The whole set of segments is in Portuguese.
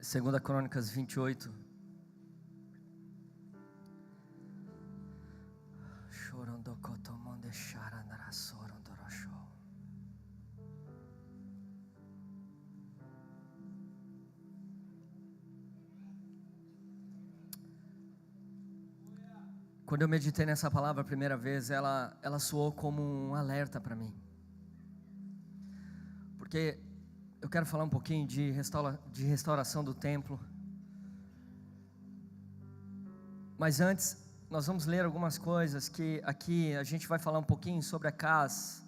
Segunda Crônicas 28. Quando eu meditei nessa palavra a primeira vez, ela soou como um alerta para mim. Porque eu quero falar um pouquinho de restauração do templo. Mas antes, nós vamos ler algumas coisas que aqui a gente vai falar um pouquinho sobre Acaz.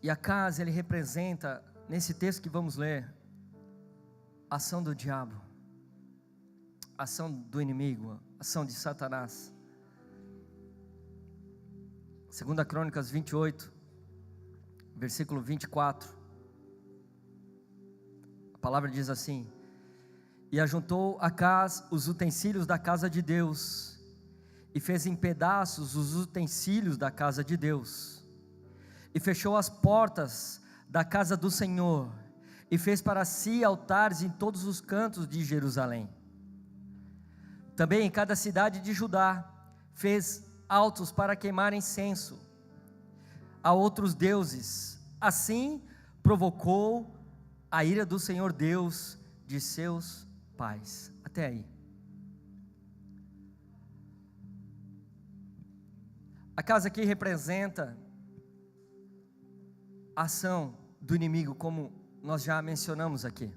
E Acaz, ele representa, nesse texto que vamos ler, a ação do diabo, a ação do inimigo, a ação de Satanás. 2 Crônicas 28, versículo 24. A palavra diz assim: E ajuntou Acaz os utensílios da casa de Deus, e fez em pedaços os utensílios da casa de Deus, e fechou as portas da casa do Senhor, e fez para si altares em todos os cantos de Jerusalém. Também em cada cidade de Judá fez altos para queimar incenso a outros deuses. Assim provocou a ira do Senhor Deus de seus pais. Até aí. A casa aqui representa a ação do inimigo, como nós já mencionamos aqui.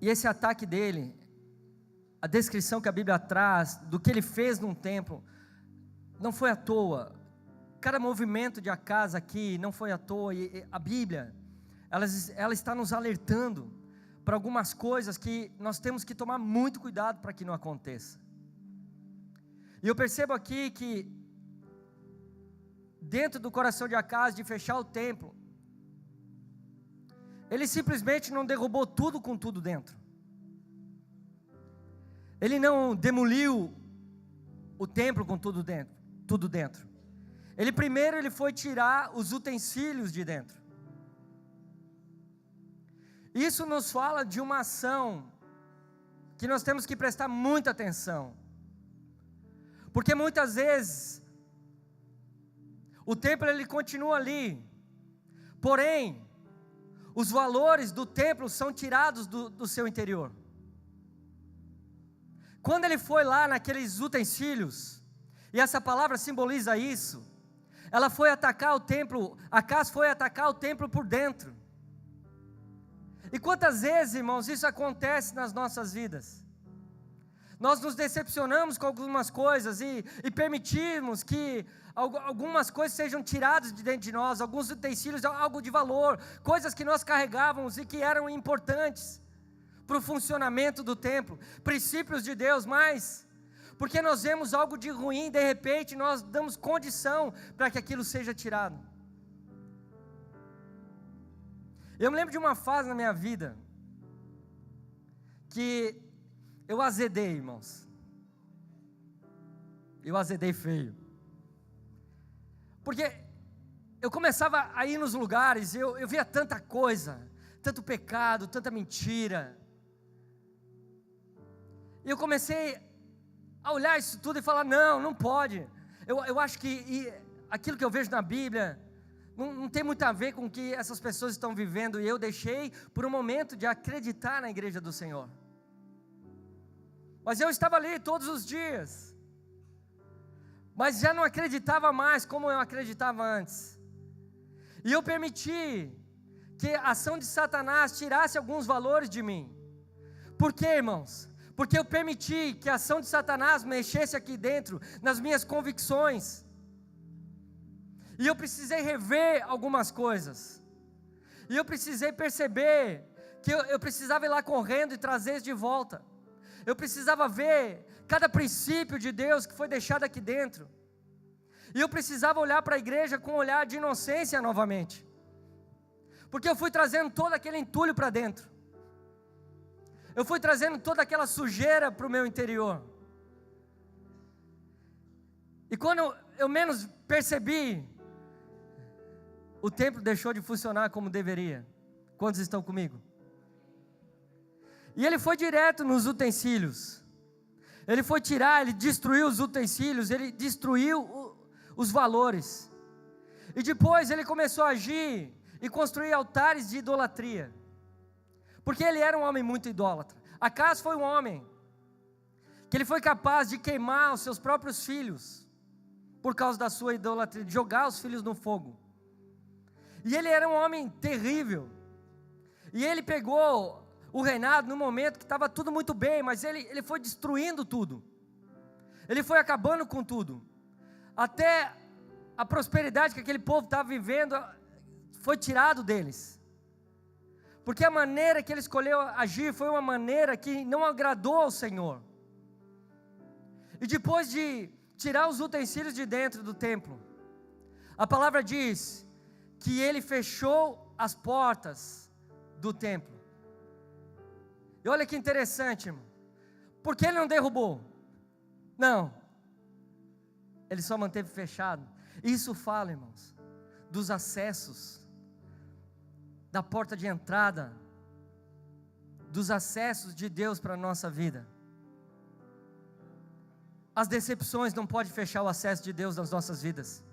E esse ataque dele, a descrição que a Bíblia traz do que ele fez num templo, não foi à toa. Cada movimento de Acaz aqui não foi à toa. E a Bíblia, ela está nos alertando para algumas coisas que nós temos que tomar muito cuidado para que não aconteça. E eu percebo aqui que dentro do coração de Acaz, de fechar o templo, ele simplesmente não derrubou tudo com tudo dentro. Ele não demoliu o templo com tudo dentro. Ele foi tirar os utensílios de dentro. Isso nos fala de uma ação que nós temos que prestar muita atenção. Porque muitas vezes o templo ele continua ali, porém os valores do templo são tirados do seu interior. Quando ele foi lá naqueles utensílios, e essa palavra simboliza isso, ela foi atacar o templo, Acaz foi atacar o templo por dentro. E quantas vezes, irmãos, isso acontece nas nossas vidas? Nós nos decepcionamos com algumas coisas e permitimos que algumas coisas sejam tiradas de dentro de nós, alguns utensílios, algo de valor, coisas que nós carregávamos e que eram importantes para o funcionamento do templo, princípios de Deus, mas porque nós vemos algo de ruim, de repente nós damos condição para que aquilo seja tirado. Eu me lembro de uma fase na minha vida que eu azedei, irmãos. Eu azedei feio. Porque eu começava a ir nos lugares, eu via tanta coisa, tanto pecado, tanta mentira. E eu comecei a olhar isso tudo e falar, não pode. Eu acho que aquilo que eu vejo na Bíblia não tem muito a ver com o que essas pessoas estão vivendo. E eu deixei por um momento de acreditar na igreja do Senhor. Mas eu estava ali todos os dias. Mas já não acreditava mais como eu acreditava antes. E eu permiti que a ação de Satanás tirasse alguns valores de mim. Por quê, irmãos? Porque eu permiti que a ação de Satanás mexesse aqui dentro, nas minhas convicções. E eu precisei rever algumas coisas. E eu precisei perceber que eu precisava ir lá correndo e trazer isso de volta. Eu precisava ver cada princípio de Deus que foi deixado aqui dentro. E eu precisava olhar para a igreja com um olhar de inocência novamente. Porque eu fui trazendo todo aquele entulho para dentro. Eu fui trazendo toda aquela sujeira para o meu interior. E quando eu menos percebi, o templo deixou de funcionar como deveria. Quantos estão comigo? E ele foi direto nos utensílios. Ele foi tirar, ele destruiu os utensílios, ele destruiu os valores. E depois ele começou a agir e construir altares de idolatria. Porque ele era um homem muito idólatra. Acas foi um homem que ele foi capaz de queimar os seus próprios filhos por causa da sua idolatria, de jogar os filhos no fogo. E ele era um homem terrível. E ele pegou o reinado no momento que estava tudo muito bem, mas ele foi destruindo tudo. Ele foi acabando com tudo. Até a prosperidade que aquele povo estava vivendo foi tirado deles. Porque a maneira que ele escolheu agir foi uma maneira que não agradou ao Senhor. E depois de tirar os utensílios de dentro do templo, a palavra diz que ele fechou as portas do templo. E olha que interessante, irmão. Por que ele não derrubou? Não. Ele só manteve fechado. Isso fala, irmãos, dos acessos, da porta de entrada, dos acessos de Deus para a nossa vida. As decepções não podem fechar o acesso de Deus nas nossas vidas.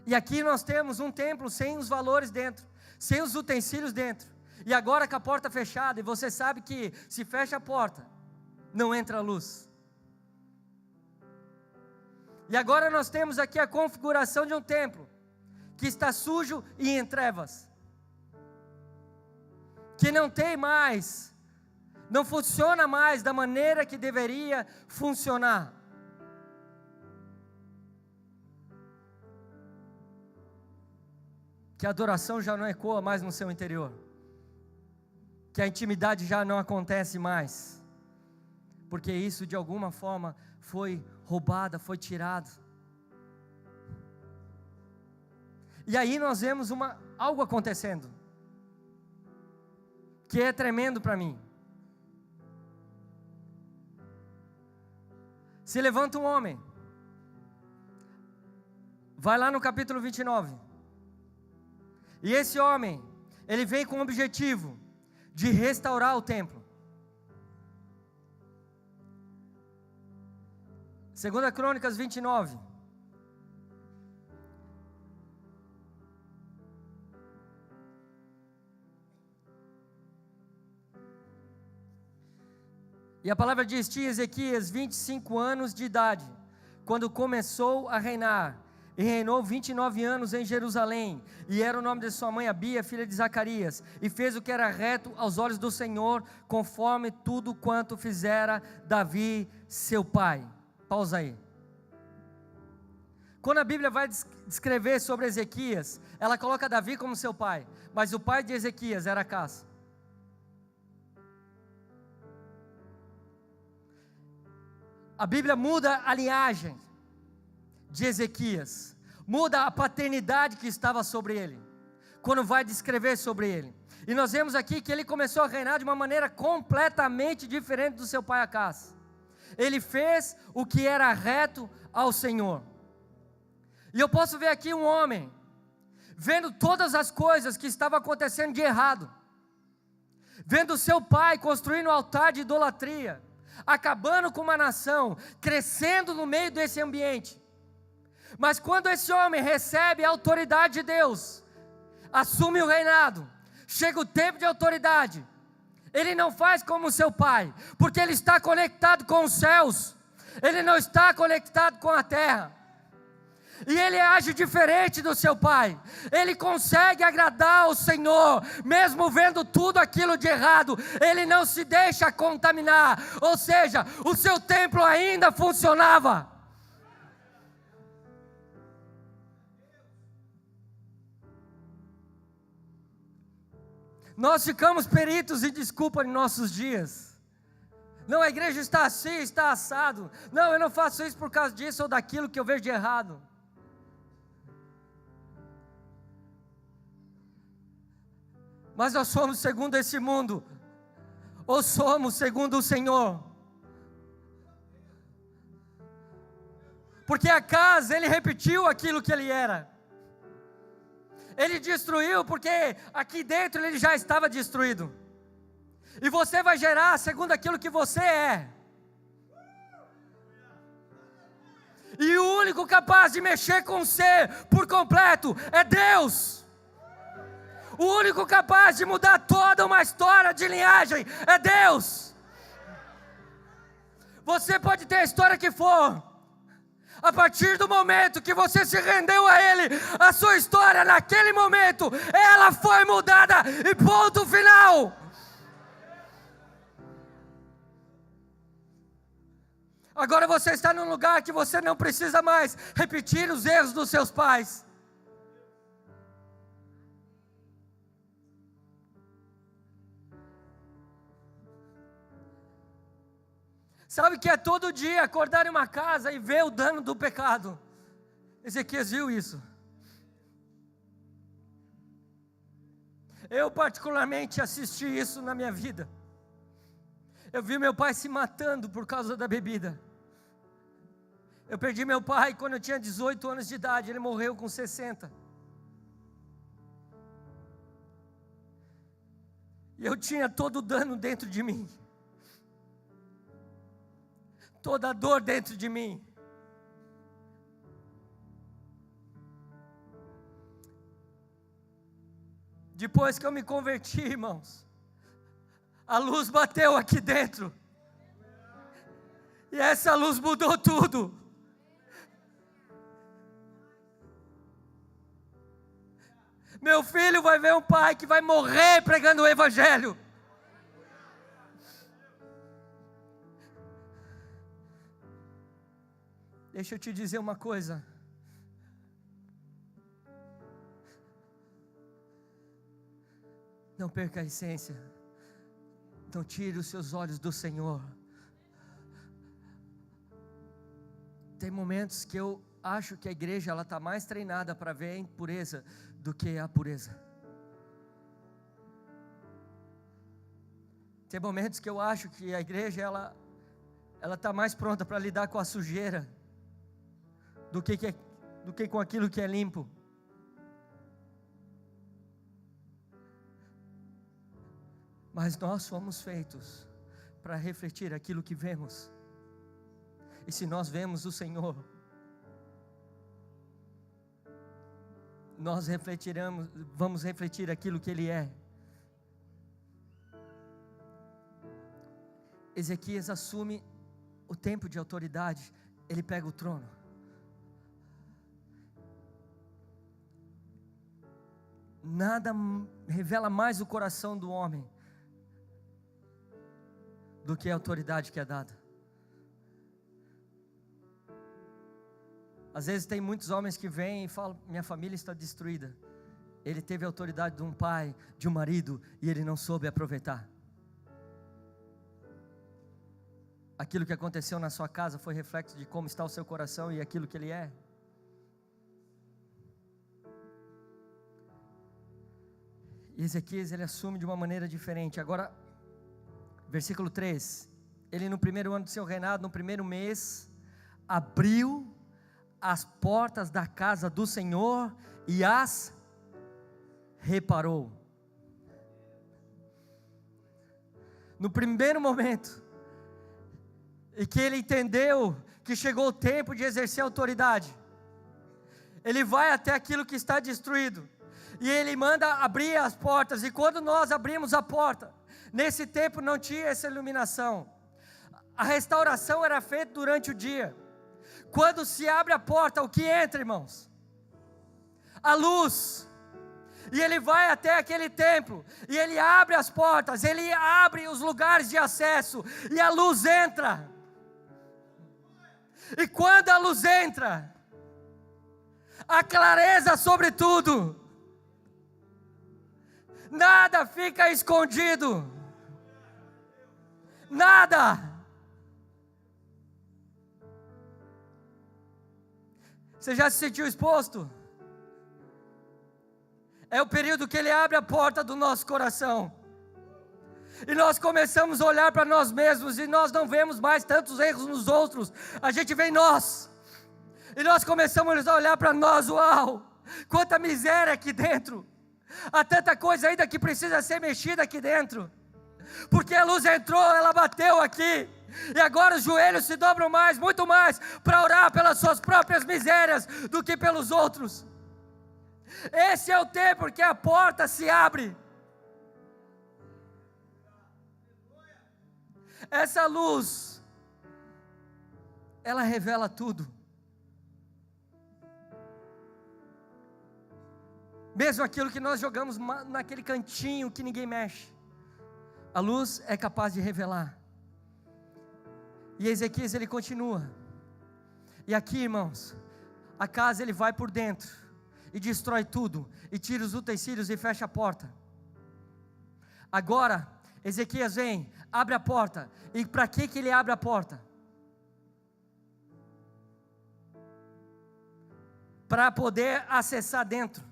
E aqui nós temos um templo sem os valores dentro, sem os utensílios dentro. E agora com a porta fechada, e você sabe que se fecha a porta, não entra a luz. E agora nós temos aqui a configuração de um templo que está sujo e em trevas, que não tem mais, não funciona mais da maneira que deveria funcionar. Que a adoração já não ecoa mais no seu interior, que a intimidade já não acontece mais, porque isso de alguma forma foi roubado, foi tirado. E aí nós vemos algo acontecendo, que é tremendo para mim. Se levanta um homem, vai lá no capítulo 29, e esse homem, ele vem com o objetivo de restaurar o templo. 2 Crônicas 29. E a palavra diz: tinha Ezequias 25 anos de idade, quando começou a reinar, e reinou 29 anos em Jerusalém, e era o nome de sua mãe Abia, filha de Zacarias, e fez o que era reto aos olhos do Senhor, conforme tudo quanto fizera Davi, seu pai. Pausa aí. Quando a Bíblia vai descrever sobre Ezequias, ela coloca Davi como seu pai, mas o pai de Ezequias era Acas. A Bíblia muda a linhagem de Ezequias, muda a paternidade que estava sobre ele, quando vai descrever sobre ele. E nós vemos aqui que ele começou a reinar de uma maneira completamente diferente do seu pai Acas. Ele fez o que era reto ao Senhor. E eu posso ver aqui um homem, vendo todas as coisas que estavam acontecendo de errado, vendo seu pai construindo um altar de idolatria, acabando com uma nação, crescendo no meio desse ambiente. Mas quando esse homem recebe a autoridade de Deus, assume o reinado, chega o tempo de autoridade, ele não faz como seu pai, porque ele está conectado com os céus, ele não está conectado com a terra, e ele age diferente do seu pai. Ele consegue agradar ao Senhor, mesmo vendo tudo aquilo de errado, ele não se deixa contaminar, ou seja, o seu templo ainda funcionava. Nós ficamos peritos em desculpa em nossos dias. Não, a igreja está assim, está assado. Não, eu não faço isso por causa disso ou daquilo que eu vejo de errado. Mas nós somos segundo esse mundo, ou somos segundo o Senhor? Porque Acas, ele repetiu aquilo que ele era. Ele destruiu porque aqui dentro ele já estava destruído. E você vai gerar segundo aquilo que você é. E o único capaz de mexer com você por completo é Deus. O único capaz de mudar toda uma história de linhagem é Deus. Você pode ter a história que for. A partir do momento que você se rendeu a Ele, a sua história naquele momento, ela foi mudada e ponto final. Agora você está num lugar que você não precisa mais repetir os erros dos seus pais. Sabe que é todo dia acordar em uma casa e ver o dano do pecado. Ezequias viu isso. Eu particularmente assisti isso na minha vida. Eu vi meu pai se matando por causa da bebida. Eu perdi meu pai quando eu tinha 18 anos de idade, ele morreu com 60. E eu tinha todo o dano dentro de mim. Toda a dor dentro de mim. Depois que eu me converti, irmãos, a luz bateu aqui dentro. E essa luz mudou tudo. Meu filho vai ver um pai que vai morrer pregando o Evangelho. Deixa eu te dizer uma coisa. Não perca a essência. Não tire os seus olhos do Senhor. Tem momentos que eu acho que a igreja ela está mais treinada para ver a impureza do que a pureza. Tem momentos que eu acho que a igreja ela está mais pronta para lidar com a sujeira do que com aquilo que é limpo. Mas nós fomos feitos para refletir aquilo que vemos. E se nós vemos o Senhor, nós vamos refletir aquilo que Ele é. Ezequias assume o tempo de autoridade, ele pega o trono. Nada revela mais o coração do homem do que a autoridade que é dada. Às vezes tem muitos homens que vêm e falam: minha família está destruída. Ele teve a autoridade de um pai, de um marido, e ele não soube aproveitar. Aquilo que aconteceu na sua casa foi reflexo de como está o seu coração e aquilo que ele é. E Ezequias ele assume de uma maneira diferente. Agora, versículo 3. Ele no primeiro ano do seu reinado, no primeiro mês, abriu as portas da casa do Senhor e as reparou. No primeiro momento, e que ele entendeu que chegou o tempo de exercer autoridade, ele vai até aquilo que está destruído, e ele manda abrir as portas. E quando nós abrimos a porta, nesse tempo não tinha essa iluminação, a restauração era feita durante o dia. Quando se abre a porta, o que entra, irmãos? A luz. E ele vai até aquele templo, e ele abre as portas, ele abre os lugares de acesso, e a luz entra. E quando a luz entra, a clareza sobre tudo, nada fica escondido, nada. Você já se sentiu exposto? É o período que Ele abre a porta do nosso coração, e nós começamos a olhar para nós mesmos, e nós não vemos mais tantos erros nos outros, a gente vê em nós, e nós começamos a olhar para nós. Uau, quanta miséria aqui dentro, há tanta coisa ainda que precisa ser mexida aqui dentro. porque a luz entrou, ela bateu aqui, e agora os joelhos se dobram mais, muito mais, para orar pelas suas próprias misérias do que pelos outros. Esse é o tempo em que a porta se abre. Essa luz, ela revela tudo. Mesmo aquilo que nós jogamos naquele cantinho que ninguém mexe, a luz é capaz de revelar. E Ezequias ele continua. E aqui, irmãos, a casa ele vai por dentro e destrói tudo, e tira os utensílios e fecha a porta. Agora, Ezequias vem, abre a porta. E para que ele abre a porta? Para poder acessar dentro,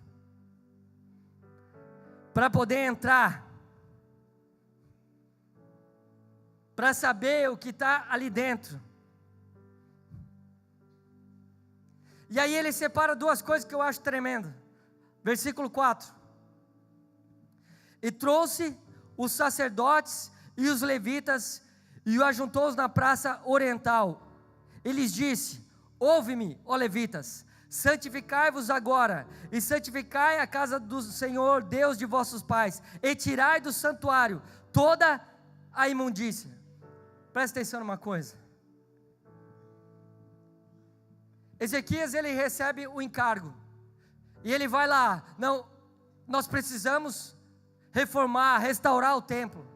para poder entrar, para saber o que está ali dentro. E aí ele separa duas coisas que eu acho tremendo. Versículo 4: e trouxe os sacerdotes e os levitas, e o ajuntou-os na praça oriental. E lhes disse: ouve-me, ó levitas, santificai-vos agora, e santificai a casa do Senhor, Deus de vossos pais, e tirai do santuário toda a imundícia. Presta atenção numa coisa. Ezequias ele recebe o encargo, e ele vai lá, não, nós precisamos reformar, restaurar o templo.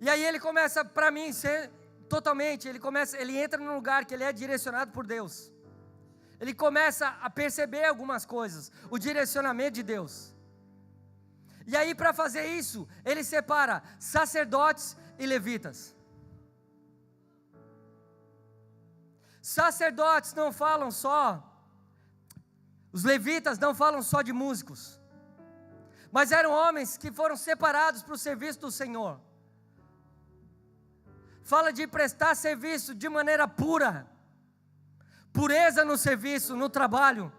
E aí ele começa, para mim, totalmente, ele entra num lugar que ele é direcionado por Deus. Ele começa a perceber algumas coisas, o direcionamento de Deus. E aí para fazer isso, ele separa sacerdotes e levitas. Sacerdotes não falam só, os levitas não falam só de músicos, mas eram homens que foram separados para o serviço do Senhor. Fala de prestar serviço de maneira pura, pureza no serviço, no trabalho,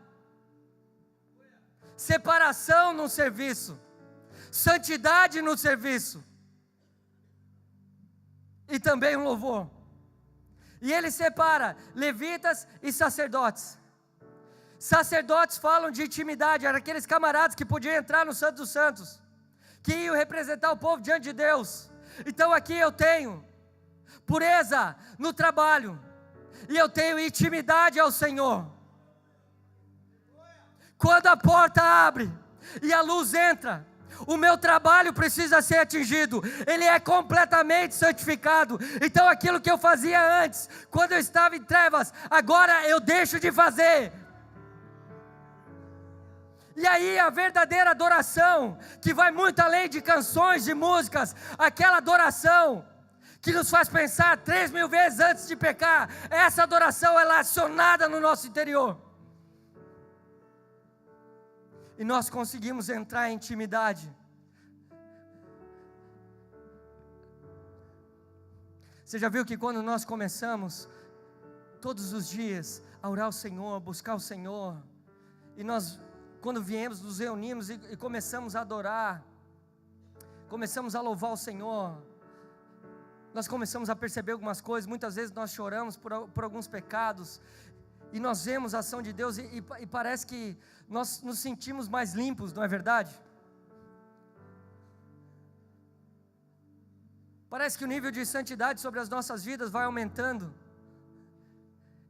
separação no serviço, santidade no serviço, e também um louvor. E ele separa levitas e sacerdotes. Sacerdotes falam de intimidade, eram aqueles camaradas que podiam entrar no Santo dos Santos, que iam representar o povo diante de Deus. Então aqui eu tenho pureza no trabalho, e eu tenho intimidade ao Senhor. Quando a porta abre e a luz entra, o meu trabalho precisa ser atingido, ele é completamente santificado. Então aquilo que eu fazia antes, quando eu estava em trevas, agora eu deixo de fazer. E aí a verdadeira adoração, que vai muito além de canções, de músicas, aquela adoração que nos faz pensar 3.000 vezes antes de pecar, essa adoração ela é acionada no nosso interior. E nós conseguimos entrar em intimidade. Você já viu que quando nós começamos, todos os dias, a orar ao Senhor, buscar o Senhor, e nós, quando viemos, nos reunimos e começamos a adorar, começamos a louvar o Senhor, nós começamos a perceber algumas coisas. Muitas vezes nós choramos por alguns pecados, e nós vemos a ação de Deus, e parece que nós nos sentimos mais limpos, não é verdade? Parece que o nível de santidade sobre as nossas vidas vai aumentando,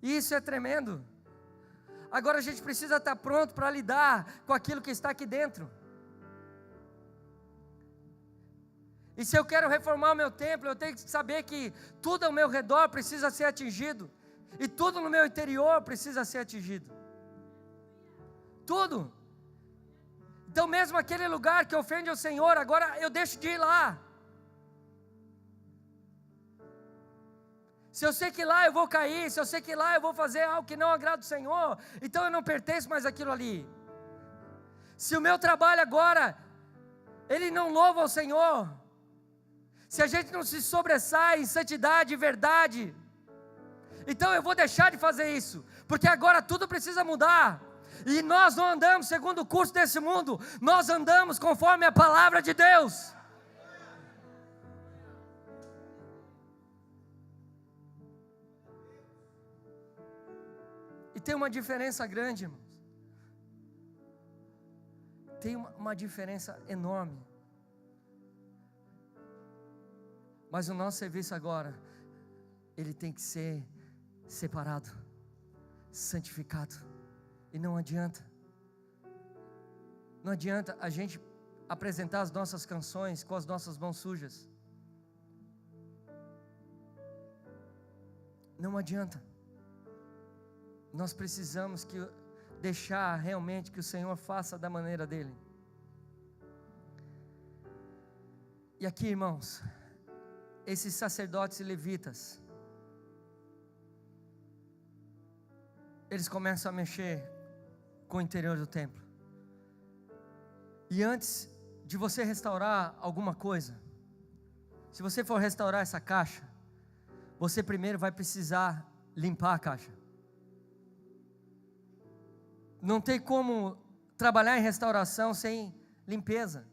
e isso é tremendo. Agora a gente precisa estar pronto para lidar com aquilo que está aqui dentro. E se eu quero reformar o meu templo, eu tenho que saber que tudo ao meu redor precisa ser atingido, e tudo no meu interior precisa ser atingido. Tudo. Então mesmo aquele lugar que ofende ao Senhor, agora eu deixo de ir lá. Se eu sei que lá eu vou cair, se eu sei que lá eu vou fazer algo que não agrada o Senhor, então eu não pertenço mais àquilo ali. Se o meu trabalho agora, ele não louva ao Senhor, se a gente não se sobressai em santidade e verdade, então eu vou deixar de fazer isso, porque agora tudo precisa mudar. E nós não andamos segundo o curso desse mundo, nós andamos conforme a palavra de Deus. tem uma diferença grande, irmãos. Tem uma diferença enorme. Mas o nosso serviço agora, ele tem que ser separado, santificado. E não adianta a gente apresentar as nossas canções com as nossas mãos sujas. Não adianta. Nós precisamos deixar realmente que o Senhor faça da maneira dele. E aqui, irmãos, esses sacerdotes e levitas, eles começam a mexer com o interior do templo. E antes de você restaurar alguma coisa, se você for restaurar essa caixa, você primeiro vai precisar limpar a caixa. Não tem como trabalhar em restauração sem limpeza.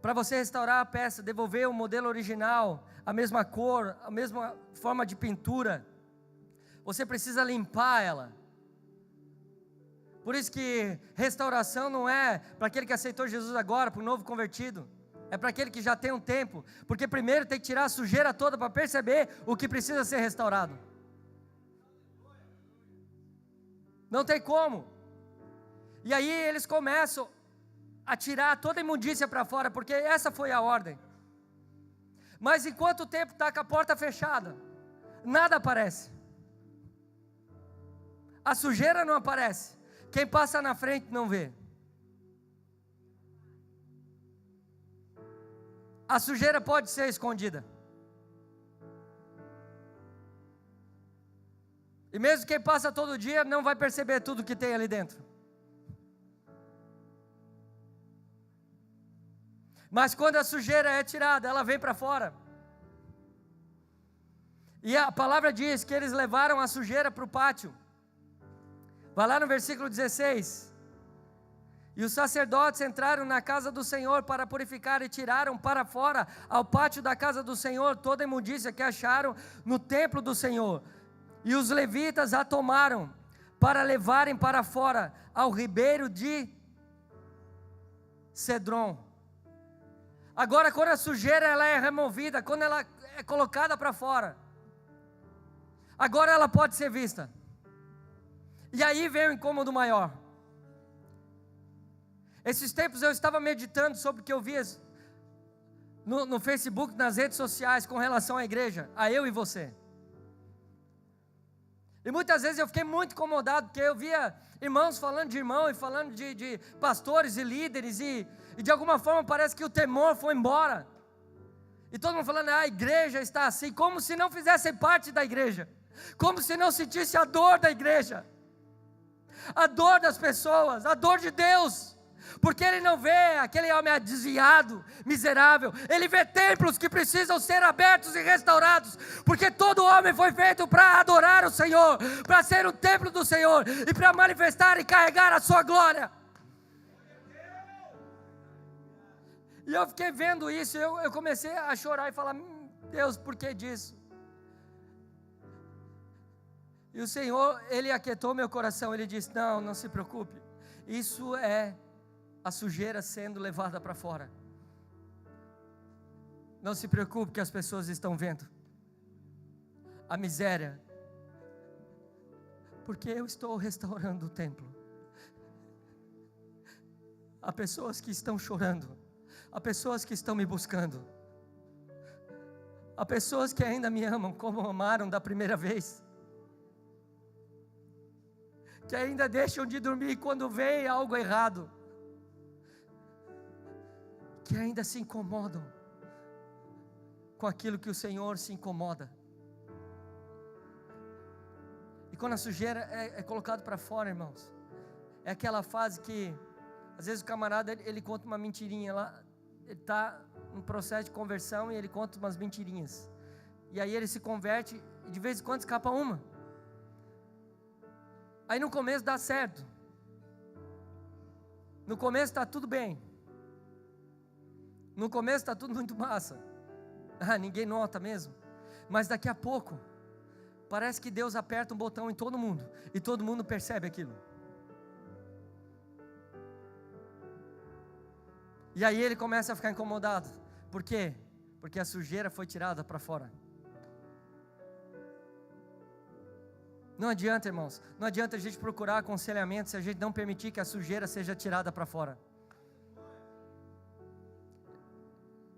Para você restaurar a peça, devolver o modelo original, a mesma cor, a mesma forma de pintura, você precisa limpar ela. Por isso que restauração não é para aquele que aceitou Jesus agora, para o novo convertido. É para aquele que já tem um tempo. Porque primeiro tem que tirar a sujeira toda para perceber o que precisa ser restaurado. Não tem como. E aí eles começam a tirar toda a imundícia para fora, porque essa foi a ordem. Mas enquanto o tempo está com a porta fechada, nada aparece. A sujeira não aparece. Quem passa na frente não vê. A sujeira pode ser escondida. E mesmo quem passa todo dia não vai perceber tudo que tem ali dentro. Mas quando a sujeira é tirada, ela vem para fora. E a palavra diz que eles levaram a sujeira para o pátio. Vai lá no versículo 16. E os sacerdotes entraram na casa do Senhor para purificar e tiraram para fora ao pátio da casa do Senhor toda a imundícia que acharam no templo do Senhor. E os levitas a tomaram para levarem para fora ao ribeiro de Cedron. Agora, quando a sujeira ela é removida, quando ela é colocada para fora, agora ela pode ser vista. E aí vem o incômodo maior. Esses tempos eu estava meditando sobre o que eu via no Facebook, nas redes sociais, com relação à igreja, a eu e você. E muitas vezes eu fiquei muito incomodado, porque eu via irmãos falando de irmão, e falando de pastores e líderes, e de alguma forma parece que o temor foi embora. E todo mundo falando, a igreja está assim, como se não fizessem parte da igreja, como se não sentisse a dor da igreja, a dor das pessoas, a dor de Deus. Porque Ele não vê aquele homem desviado, miserável. Ele vê templos que precisam ser abertos e restaurados. Porque todo homem foi feito para adorar o Senhor, para ser um templo do Senhor e para manifestar e carregar a sua glória. E eu fiquei vendo isso, eu comecei a chorar e falar, Deus, por que disso? E o Senhor, Ele aquietou meu coração. Ele disse, não se preocupe. Isso é a sujeira sendo levada para fora. Não se preocupe que as pessoas estão vendo a miséria, porque eu estou restaurando o templo. Há pessoas que estão chorando, há pessoas que estão me buscando, há pessoas que ainda me amam como amaram da primeira vez, que ainda deixam de dormir quando vem algo errado, que ainda se incomodam com aquilo que o Senhor se incomoda. E quando a sujeira é colocada para fora, irmãos, é aquela fase que às vezes o camarada ele conta uma mentirinha lá, ele está no processo de conversão e ele conta umas mentirinhas, e aí ele se converte e de vez em quando escapa uma. Aí no começo dá certo, no começo está tudo bem, no começo está tudo muito massa, ninguém nota mesmo, mas daqui a pouco parece que Deus aperta um botão em todo mundo, e todo mundo percebe aquilo. E aí ele começa a ficar incomodado. Por quê? Porque a sujeira foi tirada para fora. Não adianta, irmãos, não adianta a gente procurar aconselhamento se a gente não permitir que a sujeira seja tirada para fora.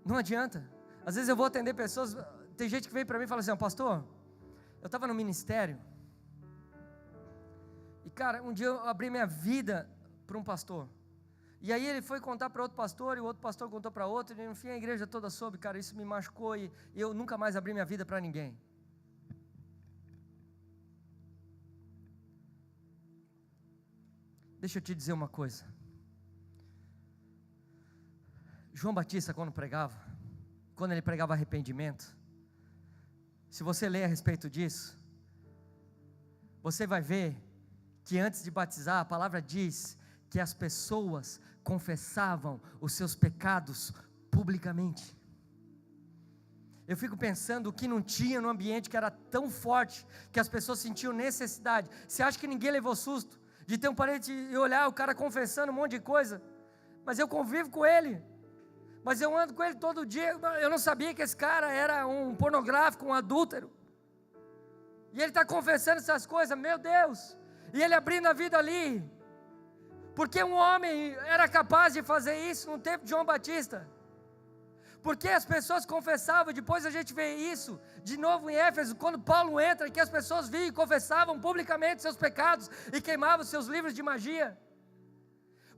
Não adianta. Às vezes eu vou atender pessoas, tem gente que vem para mim e fala assim: pastor, eu estava no ministério, e cara, um dia eu abri minha vida para um pastor, e aí ele foi contar para outro pastor, e o outro pastor contou para outro, e no fim a igreja toda soube. Cara, isso me machucou, e eu nunca mais abri minha vida para ninguém. Deixa eu te dizer uma coisa. João Batista, quando ele pregava arrependimento, se você ler a respeito disso, você vai ver que antes de batizar, a palavra diz que as pessoas confessavam os seus pecados publicamente. Eu fico pensando o que não tinha no ambiente que era tão forte, que as pessoas sentiam necessidade. Você acha que ninguém levou susto de ter um parente e olhar o cara confessando um monte de coisa? Mas eu convivo com ele, mas eu ando com ele todo dia. Eu não sabia que esse cara era um pornográfico, um adúltero, e ele está confessando essas coisas, meu Deus, e ele abrindo a vida ali, porque um homem era capaz de fazer isso no tempo de João Batista, porque as pessoas confessavam. Depois a gente vê isso de novo em Éfeso, quando Paulo entra, que as pessoas vinham e confessavam publicamente seus pecados, e queimavam seus livros de magia,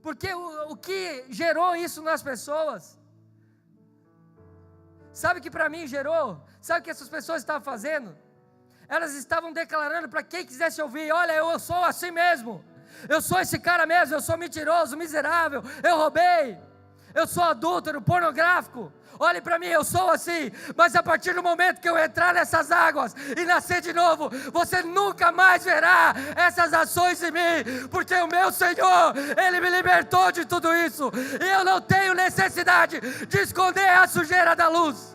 porque o que gerou isso nas pessoas, sabe o que para mim gerou? Sabe o que essas pessoas estavam fazendo? Elas estavam declarando para quem quisesse ouvir: olha, eu sou assim mesmo, eu sou esse cara mesmo, eu sou mentiroso, miserável, eu roubei, eu sou adúltero, pornográfico, olhe para mim, eu sou assim. Mas a partir do momento que eu entrar nessas águas e nascer de novo, você nunca mais verá essas ações em mim, porque o meu Senhor, Ele me libertou de tudo isso, e eu não tenho necessidade de esconder a sujeira da luz.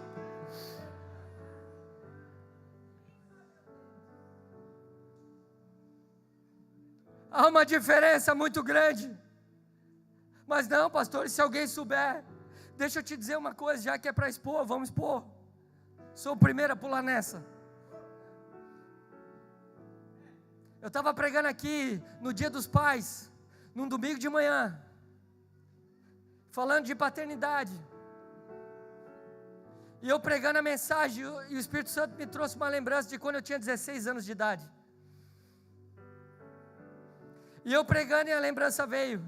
Há uma diferença muito grande. Mas não, pastor, se alguém souber, deixa eu te dizer uma coisa, já que é para expor, vamos expor. Sou o primeiro a pular nessa. Eu estava pregando aqui no Dia dos Pais, num domingo de manhã, falando de paternidade, e eu pregando a mensagem, e o Espírito Santo me trouxe uma lembrança de quando eu tinha 16 anos de idade. E eu pregando, e a lembrança veio.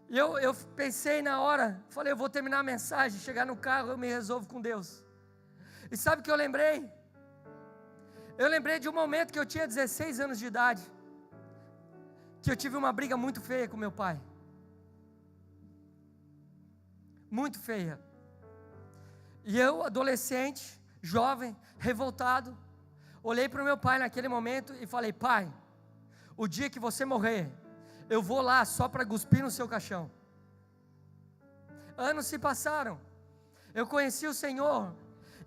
E eu pensei na hora, falei: eu vou terminar a mensagem, chegar no carro, eu me resolvo com Deus. E sabe o que eu lembrei? Eu lembrei de um momento que eu tinha 16 anos de idade, que eu tive uma briga muito feia com meu pai. Muito feia. E eu, adolescente, jovem, revoltado, olhei para o meu pai naquele momento e falei: pai, o dia que você morrer, eu vou lá só para cuspir no seu caixão. Anos se passaram, eu conheci o Senhor,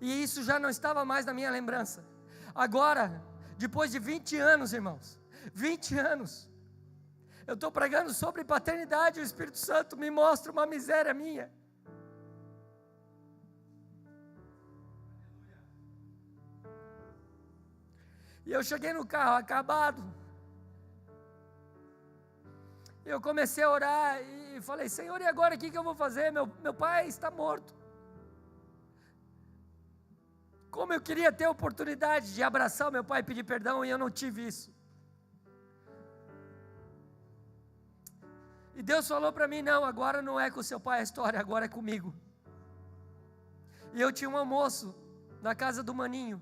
e isso já não estava mais na minha lembrança. Agora, depois de 20 anos, irmãos, 20 anos, eu estou pregando sobre paternidade, e o Espírito Santo me mostra uma miséria minha. E eu cheguei no carro acabado, eu comecei a orar e falei: Senhor, e agora o que eu vou fazer? Meu pai está morto. Como eu queria ter a oportunidade de abraçar o meu pai e pedir perdão, e eu não tive isso. E Deus falou para mim: não, agora não é com seu pai a história, agora é comigo. E eu tinha um almoço na casa do maninho,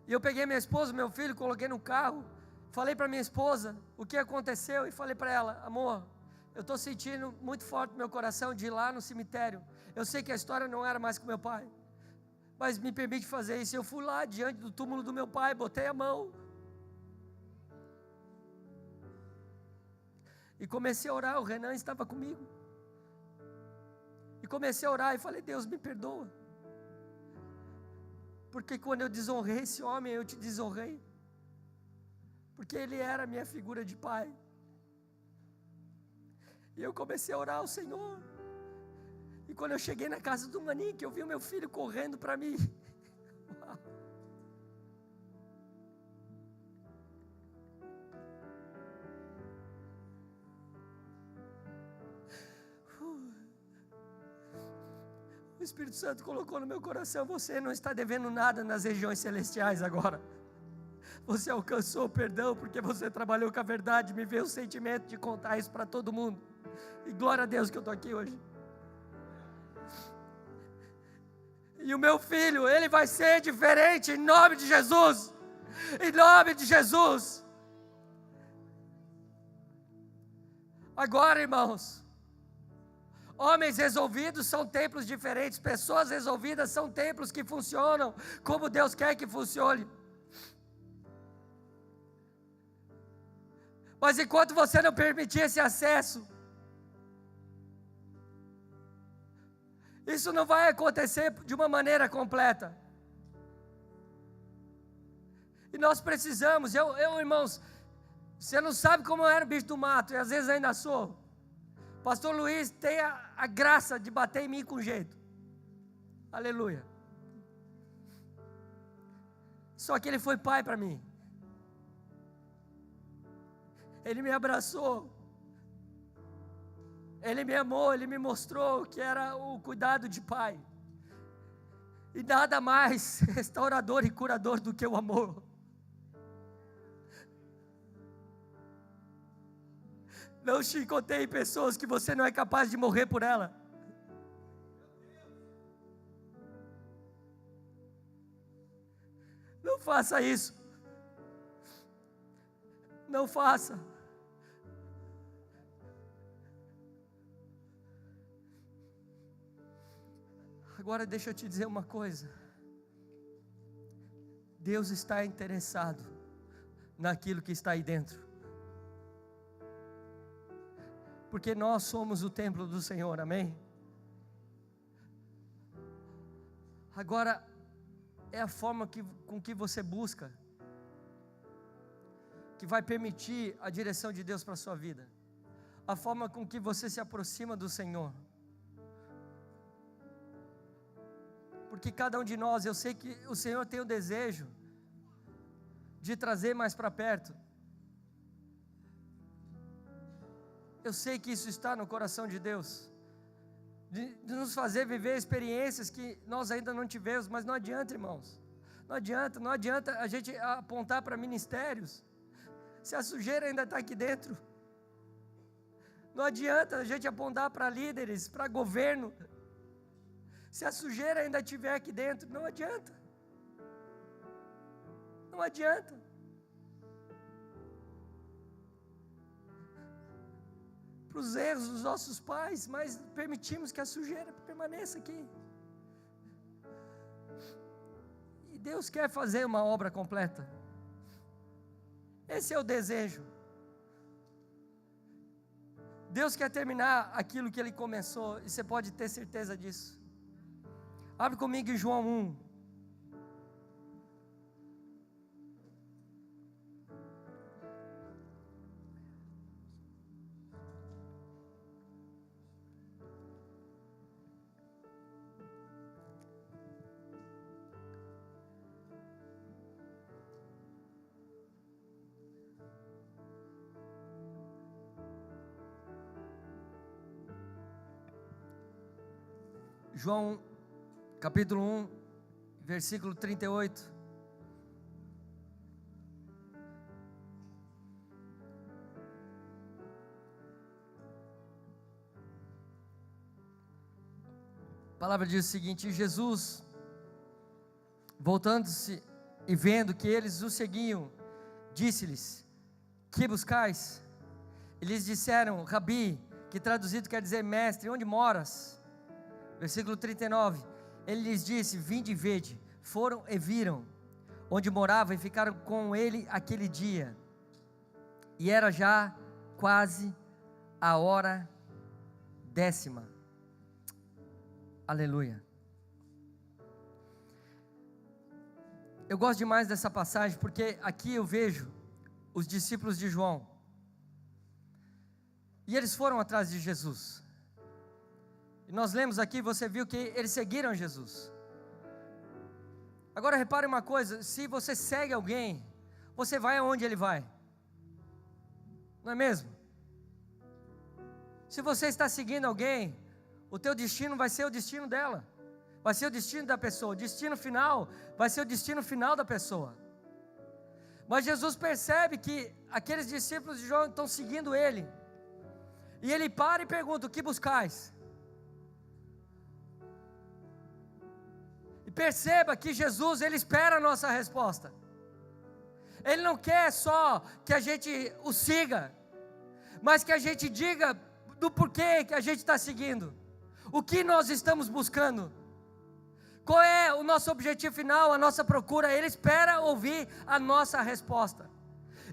e eu peguei minha esposa, meu filho, coloquei no carro, falei para minha esposa o que aconteceu, e falei para ela: amor, eu estou sentindo muito forte no meu coração de ir lá no cemitério. Eu sei que a história não era mais com meu pai, mas me permite fazer isso. Eu fui lá diante do túmulo do meu pai, botei a mão e comecei a orar. O Renan estava comigo, e comecei a orar e falei: Deus, me perdoa. Porque quando eu desonrei esse homem, eu te desonrei. Porque ele era a minha figura de pai. E eu comecei a orar ao Senhor. E quando eu cheguei na casa do maninho, que eu vi o meu filho correndo para mim. O Espírito Santo colocou no meu coração: você não está devendo nada nas regiões celestiais agora. Você alcançou o perdão porque você trabalhou com a verdade. Me veio o sentimento de contar isso para todo mundo. E glória a Deus que eu estou aqui hoje. E o meu filho, ele vai ser diferente em nome de Jesus. Em nome de Jesus. Agora, irmãos, homens resolvidos são templos diferentes. Pessoas resolvidas são templos que funcionam como Deus quer que funcione. Mas enquanto você não permitir esse acesso, isso não vai acontecer de uma maneira completa. E nós precisamos, irmãos, você não sabe como eu era o bicho do mato, e às vezes ainda sou. Pastor Luiz tem a graça de bater em mim com jeito. Aleluia. Só que ele foi pai para mim. Ele me abraçou. Ele me amou, ele me mostrou que era o cuidado de pai. E nada mais restaurador e curador do que o amor. Não chicoteie pessoas que você não é capaz de morrer por ela. Não faça isso. Não faça. Agora deixa eu te dizer uma coisa. Deus está interessado naquilo que está aí dentro. Porque nós somos o templo do Senhor, amém? Agora, é a forma com que você busca, que vai permitir a direção de Deus para a sua vida. A forma com que você se aproxima do Senhor. Porque cada um de nós, eu sei que o Senhor tem o desejo de trazer mais para perto. Eu sei que isso está no coração de Deus, de nos fazer viver experiências que nós ainda não tivemos, mas não adianta, irmãos, não adianta a gente apontar para ministérios, se a sujeira ainda está aqui dentro, não adianta a gente apontar para líderes, para governo, se a sujeira ainda estiver aqui dentro, não adianta, não adianta. Os erros dos nossos pais, mas permitimos que a sujeira permaneça aqui. E Deus quer fazer uma obra completa. Esse é o desejo. Deus quer terminar aquilo que Ele começou, e você pode ter certeza disso. Abre comigo em João 1. João, capítulo 1, versículo 38. A palavra diz o seguinte: Jesus, voltando-se e vendo que eles o seguiam, disse-lhes: que buscais? Eles disseram: Rabi, que traduzido quer dizer mestre, onde moras? Versículo 39, ele lhes disse: vinde e vede. Foram e viram onde morava e ficaram com ele aquele dia. E era já quase a hora 10ª. Aleluia. Eu gosto demais dessa passagem, porque aqui eu vejo os discípulos de João, e eles foram atrás de Jesus, e nós lemos aqui, você viu que eles seguiram Jesus. Agora repare uma coisa, se você segue alguém, você vai aonde ele vai, não é mesmo? Se você está seguindo alguém, o teu destino vai ser o destino dela, vai ser o destino da pessoa, o destino final vai ser o destino final da pessoa. Mas Jesus percebe que aqueles discípulos de João estão seguindo ele, e ele para e pergunta: o que buscais? E perceba que Jesus, ele espera a nossa resposta. Ele não quer só que a gente o siga, mas que a gente diga do porquê que a gente está seguindo, o que nós estamos buscando, qual é o nosso objetivo final, a nossa procura. Ele espera ouvir a nossa resposta,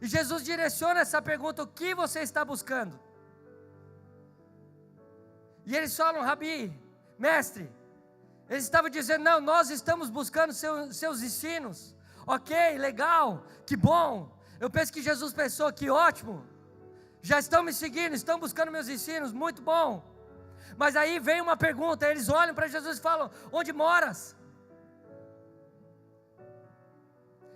e Jesus direciona essa pergunta: o que você está buscando? E eles falam: Rabi, mestre, eles estavam dizendo: não, nós estamos buscando seus ensinos. Ok, legal, que bom. Eu penso que Jesus pensou: que ótimo, já estão me seguindo, estão buscando meus ensinos, muito bom. Mas aí vem uma pergunta, eles olham para Jesus e falam: onde moras?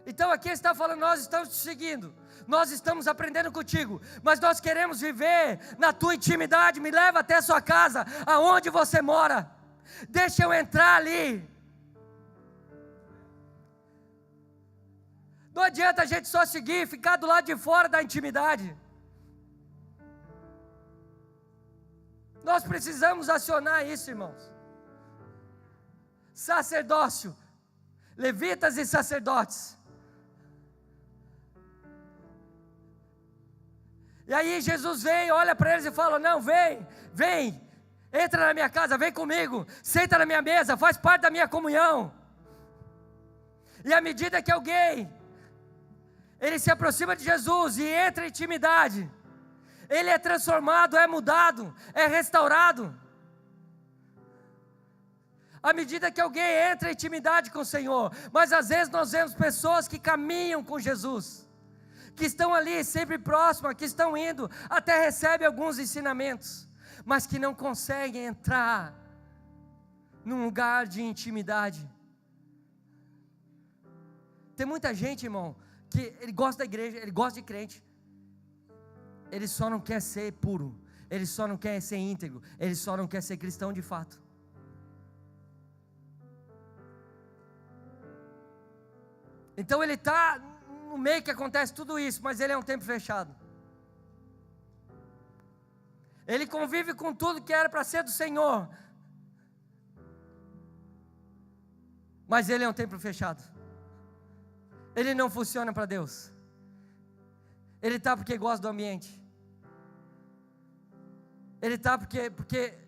Então aqui ele está falando: nós estamos te seguindo, nós estamos aprendendo contigo, mas nós queremos viver na tua intimidade. Me leva até a sua casa, aonde você mora, deixa eu entrar ali. Não adianta a gente só seguir, ficar do lado de fora da intimidade. Nós precisamos acionar isso, irmãos. Sacerdócio, levitas e sacerdotes. E aí Jesus vem, olha para eles e fala: não, vem, entra na minha casa, vem comigo, senta na minha mesa, faz parte da minha comunhão. E à medida que alguém, ele se aproxima de Jesus e entra em intimidade, ele é transformado, é mudado, é restaurado. À medida que alguém entra em intimidade com o Senhor. Mas às vezes nós vemos pessoas que caminham com Jesus, que estão ali sempre próximas, que estão indo, até recebem alguns ensinamentos, mas que não conseguem entrar num lugar de intimidade. Tem muita gente, irmão, que ele gosta da igreja, ele gosta de crente, ele só não quer ser puro, ele só não quer ser íntegro, ele só não quer ser cristão de fato. Então ele está no meio que acontece tudo isso, mas ele é um templo fechado. Ele convive com tudo que era para ser do Senhor, mas ele é um templo fechado. Ele não funciona para Deus. Ele está porque gosta do ambiente. Ele está porque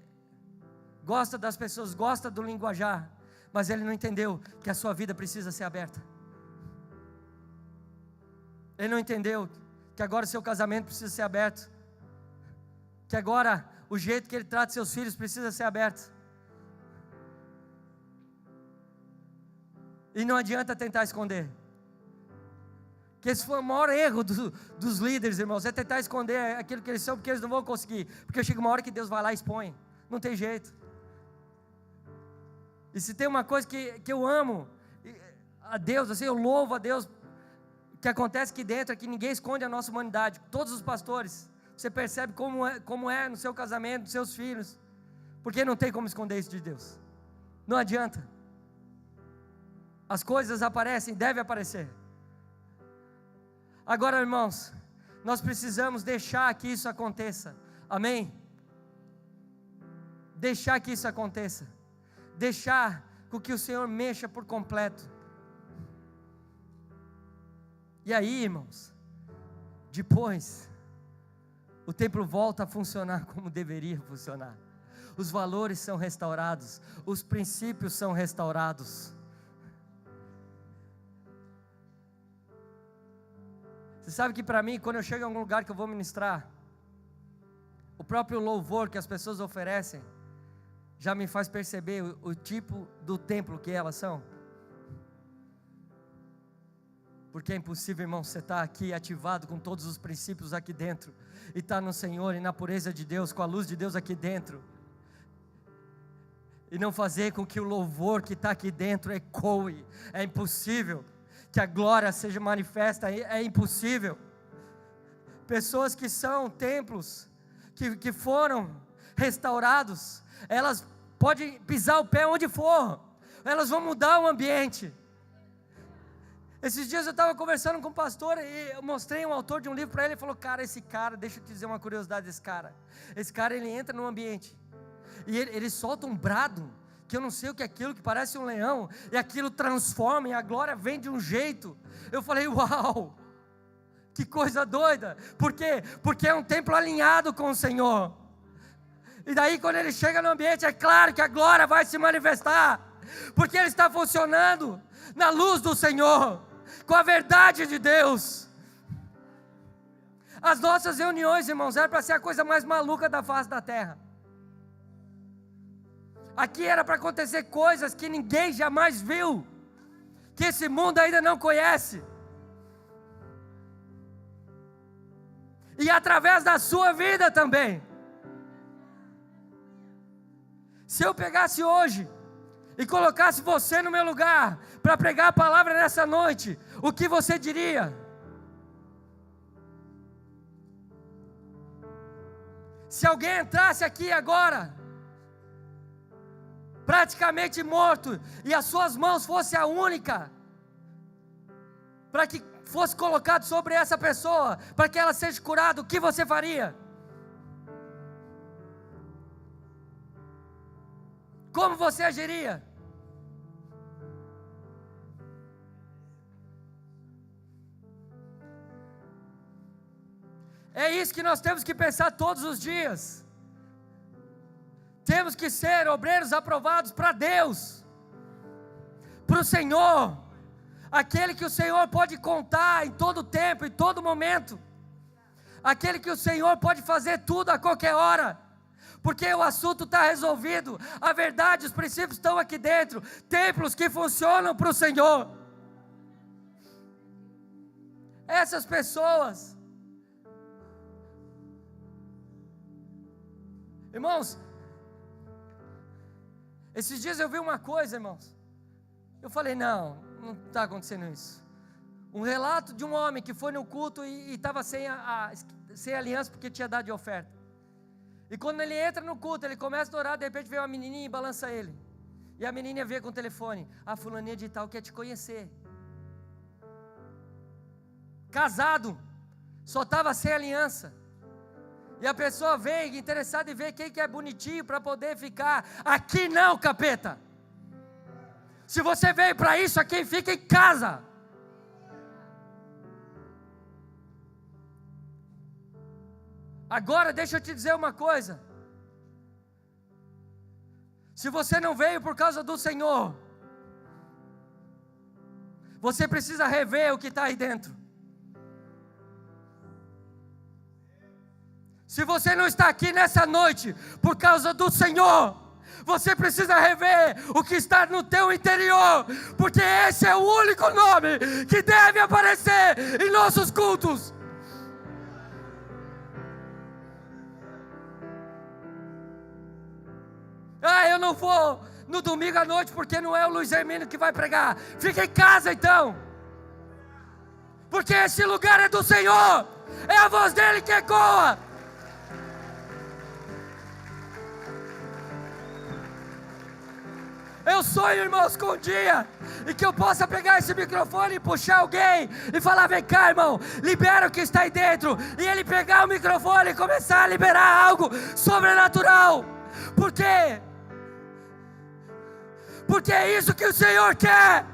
gosta das pessoas, gosta do linguajar, mas ele não entendeu que a sua vida precisa ser aberta. Ele não entendeu que agora o seu casamento precisa ser aberto, que agora o jeito que ele trata seus filhos precisa ser aberto. E não adianta tentar esconder. Que esse foi o maior erro dos líderes, irmãos, é tentar esconder aquilo que eles são, porque eles não vão conseguir, porque chega uma hora que Deus vai lá e expõe, não tem jeito. E se tem uma coisa que eu amo a Deus, assim, eu louvo a Deus, que acontece aqui dentro, é que ninguém esconde a nossa humanidade. Todos os pastores, você percebe como é no seu casamento, nos seus filhos, porque não tem como esconder isso de Deus, não adianta. As coisas aparecem, devem aparecer. Agora, irmãos, nós precisamos deixar que isso aconteça, amém? Deixar que isso aconteça, deixar com que o Senhor mexa por completo. E aí, irmãos, depois, o templo volta a funcionar como deveria funcionar. Os valores são restaurados, os princípios são restaurados. Você sabe que para mim, quando eu chego em algum lugar que eu vou ministrar, o próprio louvor que as pessoas oferecem já me faz perceber o tipo do templo que elas são. Porque é impossível, irmão, você estar aqui ativado com todos os princípios aqui dentro, e estar no Senhor e na pureza de Deus, com a luz de Deus aqui dentro, e não fazer com que o louvor que está aqui dentro ecoe. É impossível que a glória seja manifesta, é impossível. Pessoas que são templos, que foram restaurados, elas podem pisar o pé onde for, elas vão mudar o ambiente. Esses dias eu estava conversando com um pastor, e eu mostrei um autor de um livro para ele, e falou: cara, esse cara, deixa eu te dizer uma curiosidade desse cara, ele entra no ambiente, e ele solta um brado, que eu não sei o que é aquilo, que parece um leão, e aquilo transforma, e a glória vem de um jeito. Eu falei: uau, que coisa doida. Por quê? Porque é um templo alinhado com o Senhor, e daí quando ele chega no ambiente, é claro que a glória vai se manifestar, porque ele está funcionando na luz do Senhor, com a verdade de Deus. As nossas reuniões, irmãos, era para ser a coisa mais maluca da face da terra. Aqui era para acontecer coisas que ninguém jamais viu, que esse mundo ainda não conhece, e através da sua vida também. Se eu pegasse hoje e colocasse você no meu lugar para pregar a palavra nessa noite, o que você diria? Se alguém entrasse aqui agora, praticamente morto, e as suas mãos fossem a única, para que fosse colocado sobre essa pessoa, para que ela seja curada, o que você faria? Como você agiria? É isso que nós temos que pensar todos os dias. Temos que ser obreiros aprovados para Deus, para o Senhor, aquele que o Senhor pode contar em todo tempo, em todo momento, aquele que o Senhor pode fazer tudo a qualquer hora, porque o assunto está resolvido, a verdade, os princípios estão aqui dentro, templos que funcionam para o Senhor. Essas pessoas, irmãos, esses dias eu vi uma coisa, irmãos, eu falei: não está acontecendo isso. Um relato de um homem que foi no culto e estava sem aliança, porque tinha dado de oferta. E quando ele entra no culto, ele começa a orar, de repente vem uma menininha e balança ele. E a menininha vê com o telefone: a fulaninha de tal quer te conhecer. Casado, só estava sem aliança. E a pessoa vem interessada em ver quem que é bonitinho para poder ficar. Aqui não, capeta. Se você veio para isso, aqui fica em casa. Agora deixa eu te dizer uma coisa. Se você não veio por causa do Senhor, você precisa rever o que está aí dentro. Se você não está aqui nessa noite por causa do Senhor, você precisa rever o que está no teu interior, porque esse é o único nome que deve aparecer em nossos cultos. Eu não vou no domingo à noite porque não é o Luiz Hermínio que vai pregar. Fica em casa então, porque esse lugar é do Senhor, é a voz dele que ecoa. Eu sonho, irmãos, com um dia em que eu possa pegar esse microfone e puxar alguém e falar: vem cá, irmão, libera o que está aí dentro. E ele pegar o microfone e começar a liberar algo sobrenatural. Por quê? Porque é isso que o Senhor quer.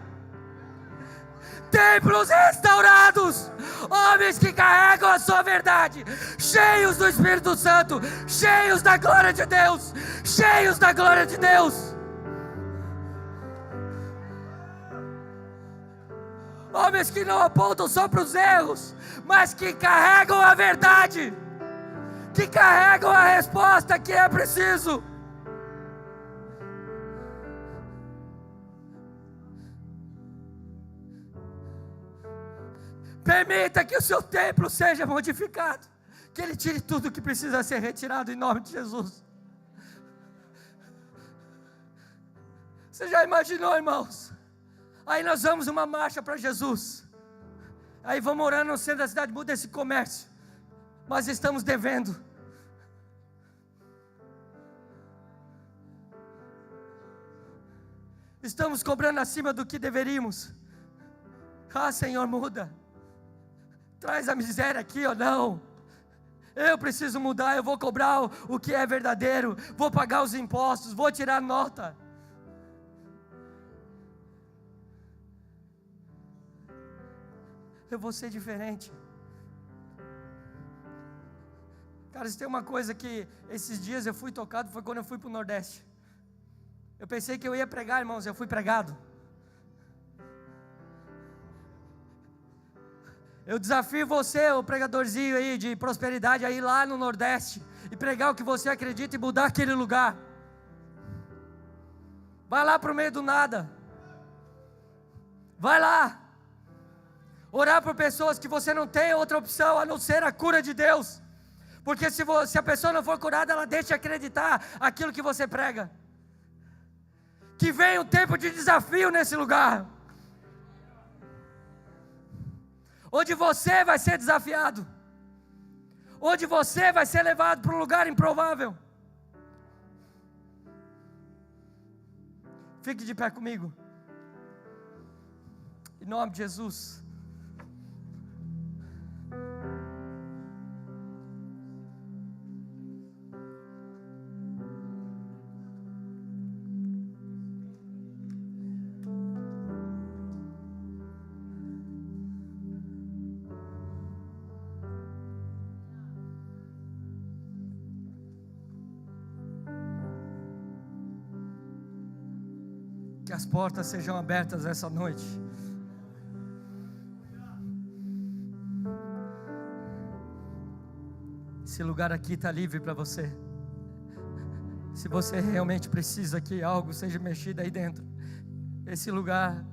Templos restaurados, homens que carregam a sua verdade, cheios do Espírito Santo, cheios da glória de Deus, cheios da glória de Deus. Homens que não apontam só para os erros, mas que carregam a verdade, que carregam a resposta que é preciso. Permita que o seu templo seja modificado. Que Ele tire tudo que precisa ser retirado em nome de Jesus. Você já imaginou, irmãos? Aí nós vamos uma marcha para Jesus. Aí vamos orando no centro da cidade, muda esse comércio. Mas estamos devendo. Estamos cobrando acima do que deveríamos. Ah, Senhor, muda. Traz a miséria aqui ou não. Eu preciso mudar, eu vou cobrar o que é verdadeiro. Vou pagar os impostos, vou tirar nota. Eu vou ser diferente. Cara, se tem uma coisa que esses dias eu fui tocado, foi quando eu fui para o Nordeste. Eu pensei que eu ia pregar, irmãos, eu fui pregado. Eu desafio você, o pregadorzinho aí de prosperidade, a ir lá no Nordeste e pregar o que você acredita e mudar aquele lugar. Vai lá para o meio do nada. Vai lá. Orar por pessoas que você não tem outra opção a não ser a cura de Deus. Porque se a pessoa não for curada, ela deixa de acreditar aquilo que você prega. Que venha um tempo de desafio nesse lugar. Onde você vai ser desafiado. Onde você vai ser levado para um lugar improvável. Fique de pé comigo. Em nome de Jesus. Que as portas sejam abertas essa noite. Esse lugar aqui está livre para você. Se você realmente precisa que algo seja mexido aí dentro, esse lugar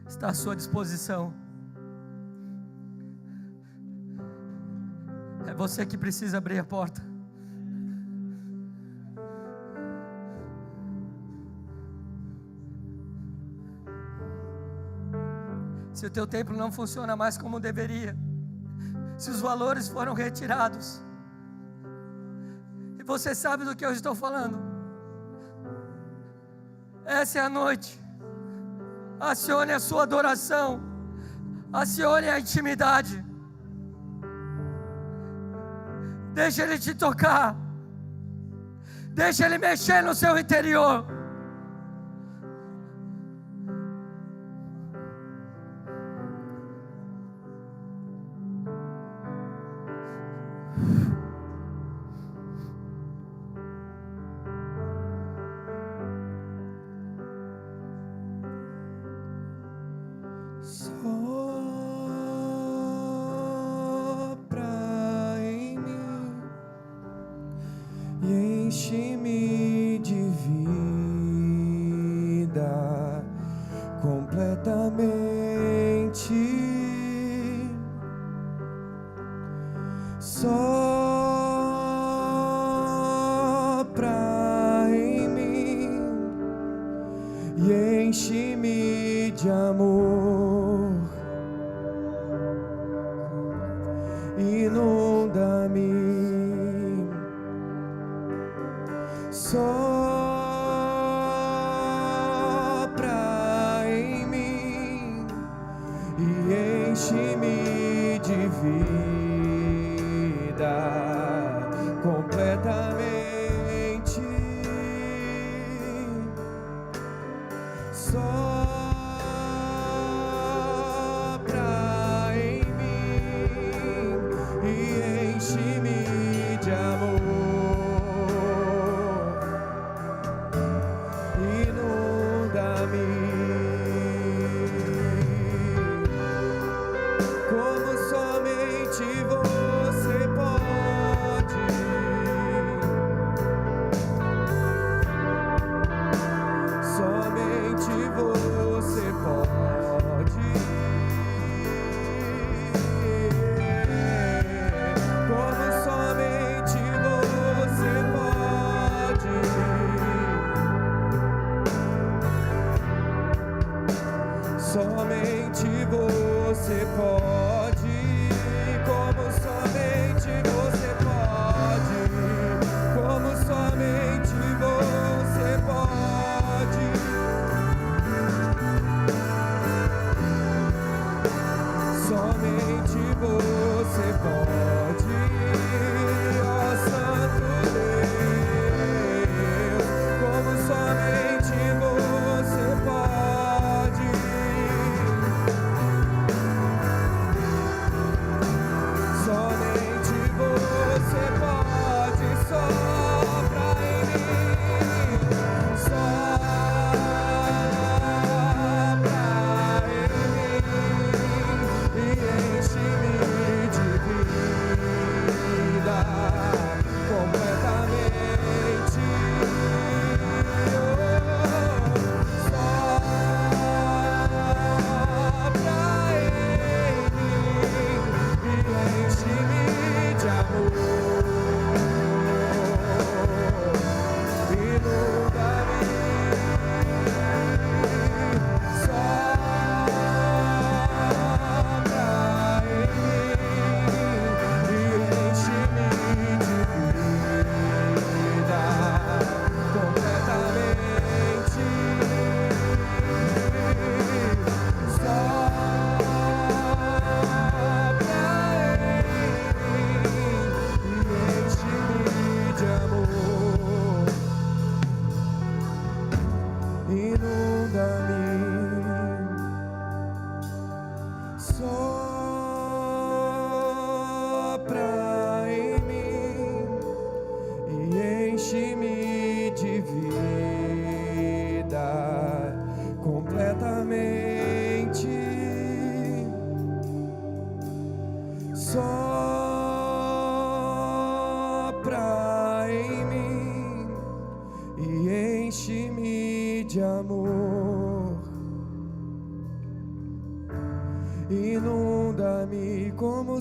está à sua disposição. É você que precisa abrir a porta. Se o teu templo não funciona mais como deveria, se os valores foram retirados, e você sabe do que eu estou falando, essa é a noite. Acione a sua adoração, acione a intimidade, deixa Ele te tocar, deixa Ele mexer no seu interior. Enche-me de vida completamente. Sopra em mim e enche-me de amor. Inunda-me. Sopra em mim e enche-me de vida completamente. Sopra em mim e enche-me de amor.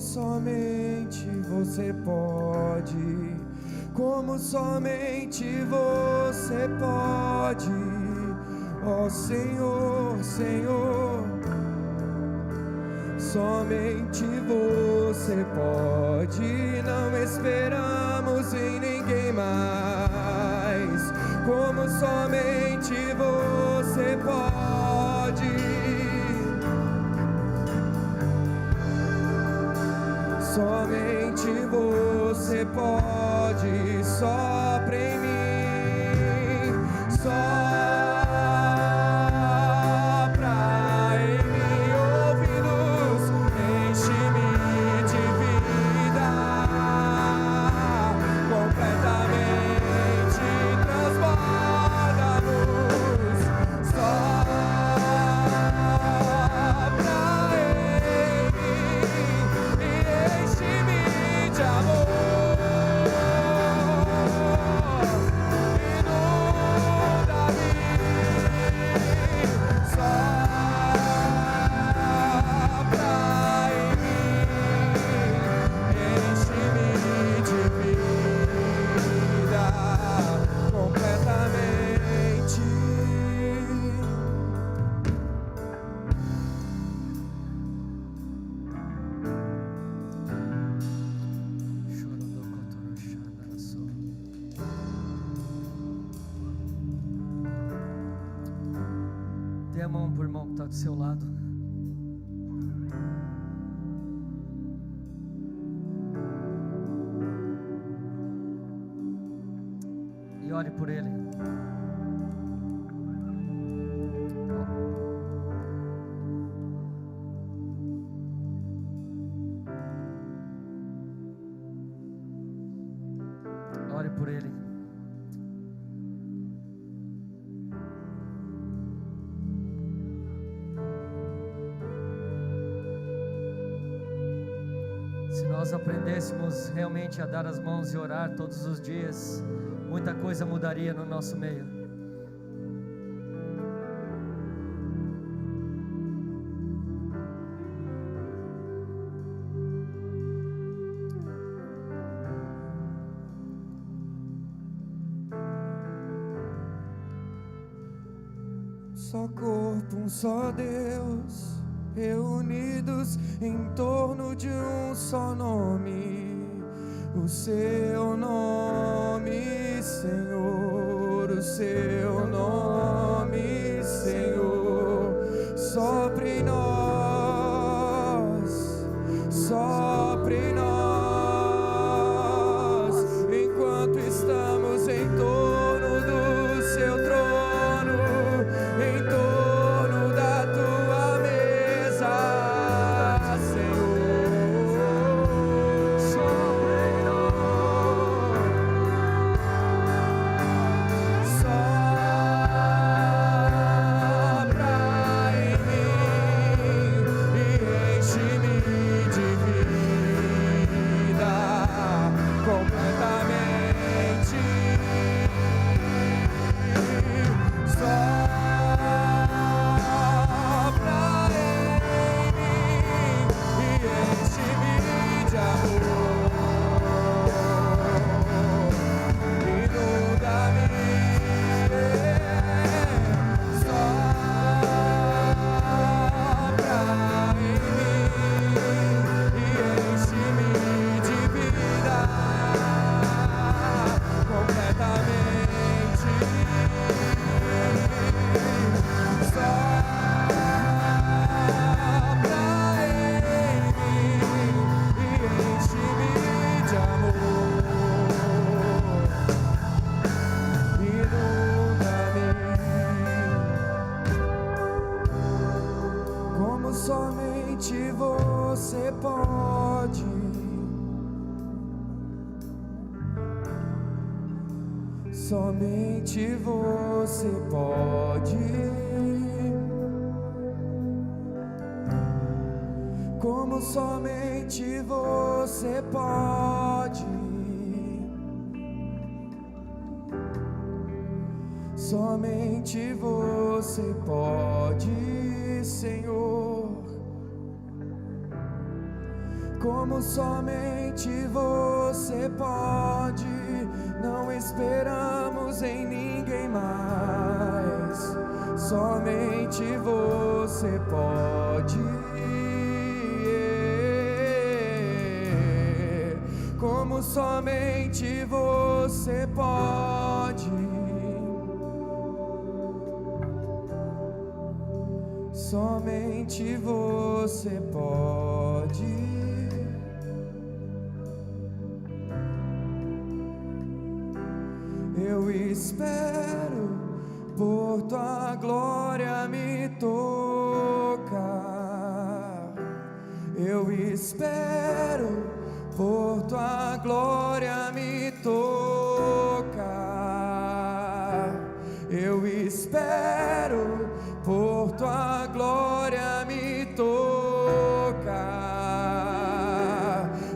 como somente você pode, como somente você pode, ó Senhor, Senhor, somente você pode, não esperamos em ninguém mais, como somente você pode, somente você pode, sopra em mim, sopra em mim, ouve-nos, enche-me de vida, completamente transborda-nos, sopra em mim e enche-me de amor. Dê a mão para o irmão que está do seu lado. E ore por ele. Ore por ele. Se nós aprendêssemos realmente a dar as mãos e orar todos os dias, muita coisa mudaria no nosso meio. Só corpo, um só Deus, reunidos em torno de um só nome, o seu nome, Senhor, o seu nome, Senhor, sopre em nós, sopre em nós, enquanto estamos em torno do seu trono, em torno da tua mesa, Senhor, sopra em nós, sopra em mim e enche-me de vida completamente. Sopra em mim e enche-me de amor, inunda-me, sopra em mim e enche-me de vida completamente. Sopra em mim e enche-me de amor, inunda-me, como somente você pode, somente você pode, como somente você pode, somente você pode, Senhor, como somente você pode. Não esperamos em ninguém mais, somente você pode. Como somente você pode. Somente você pode. Eu espero por tua glória me tocar. Eu espero por tua glória me tocar. Eu espero por tua glória me tocar.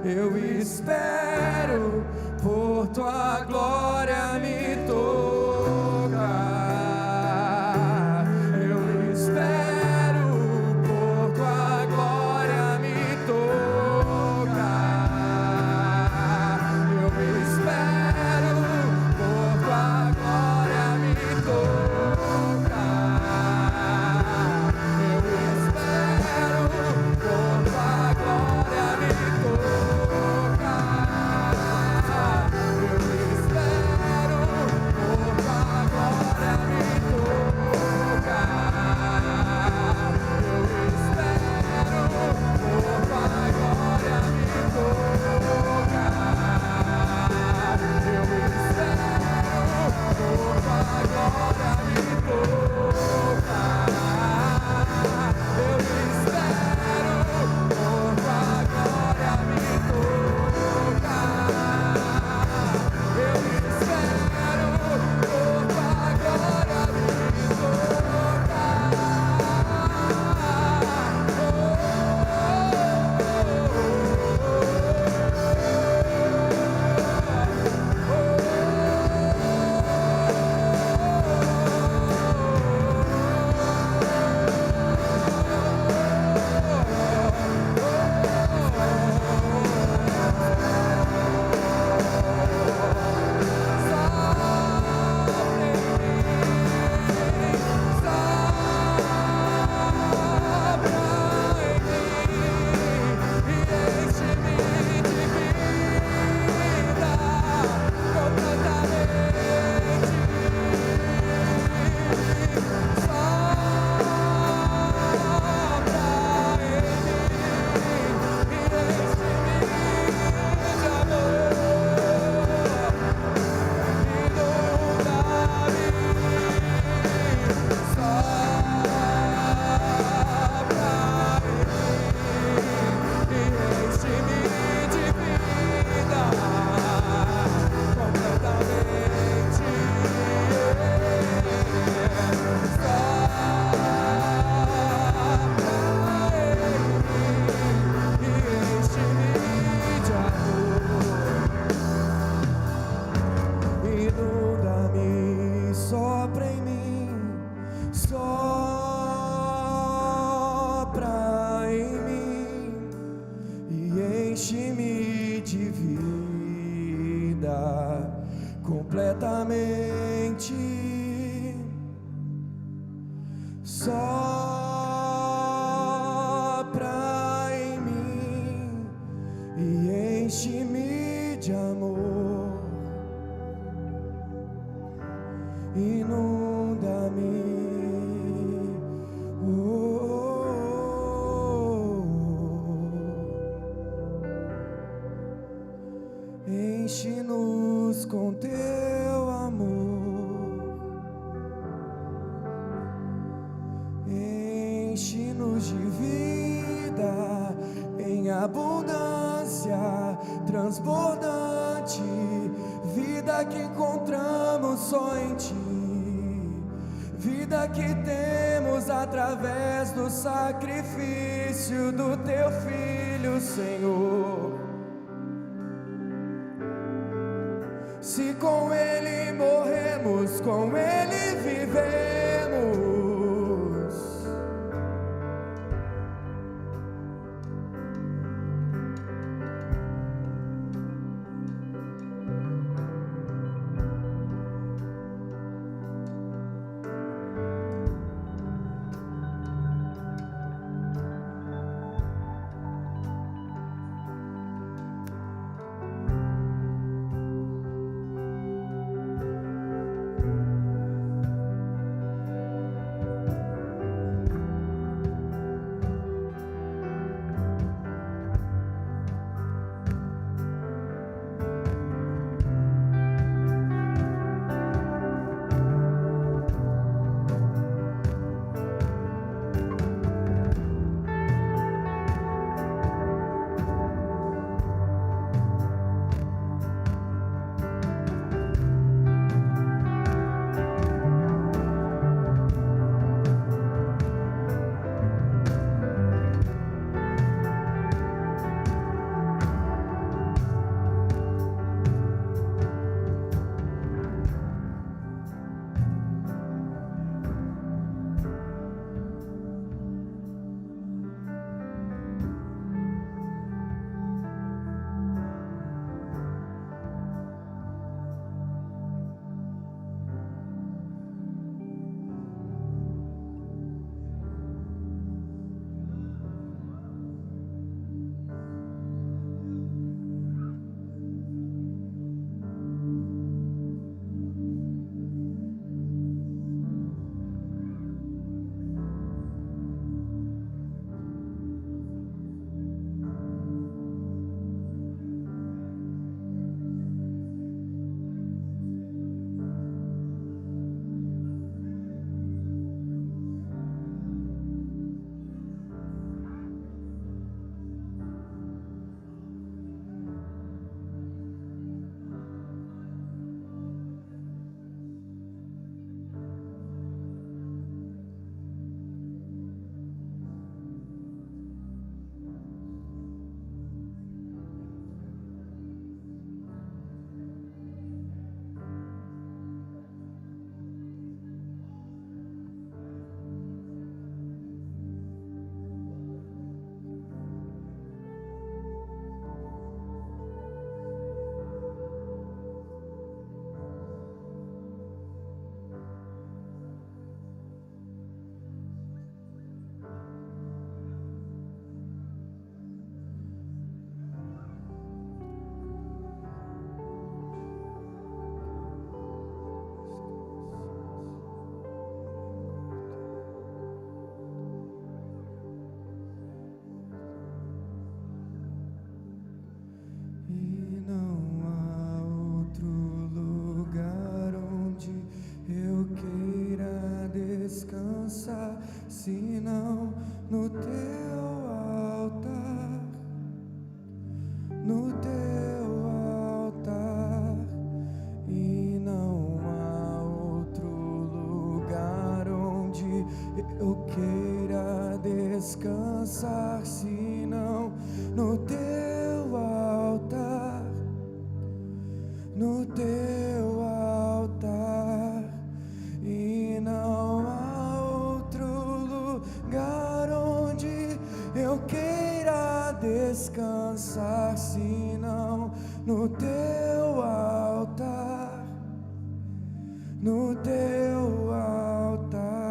Eu espero por tua glória me tocar. Eu espero por tua glória me tocar. Eu espero por tua glória me tocar. Eu espero por tua glória me tocar. Eu espero por tua glória me tocar. Eu espero por tua glória me tocar. Eu espero por tua glória me tocar. Eu espero por tua glória me tocar. Eu espero por tua glória me enche-me de vida completamente. Sopra em mim e enche-me de amor. Inunda-me. Enche-nos com teu amor, enche-nos de vida em abundância transbordante, vida que encontramos só em ti, vida que temos através do sacrifício do teu Filho, Senhor. Se com Ele morremos, com Ele vivemos. eu queira descansar, senão no teu altar, no teu altar, e não há outro lugar onde eu queira descansar, senão no teu altar, no teu altar.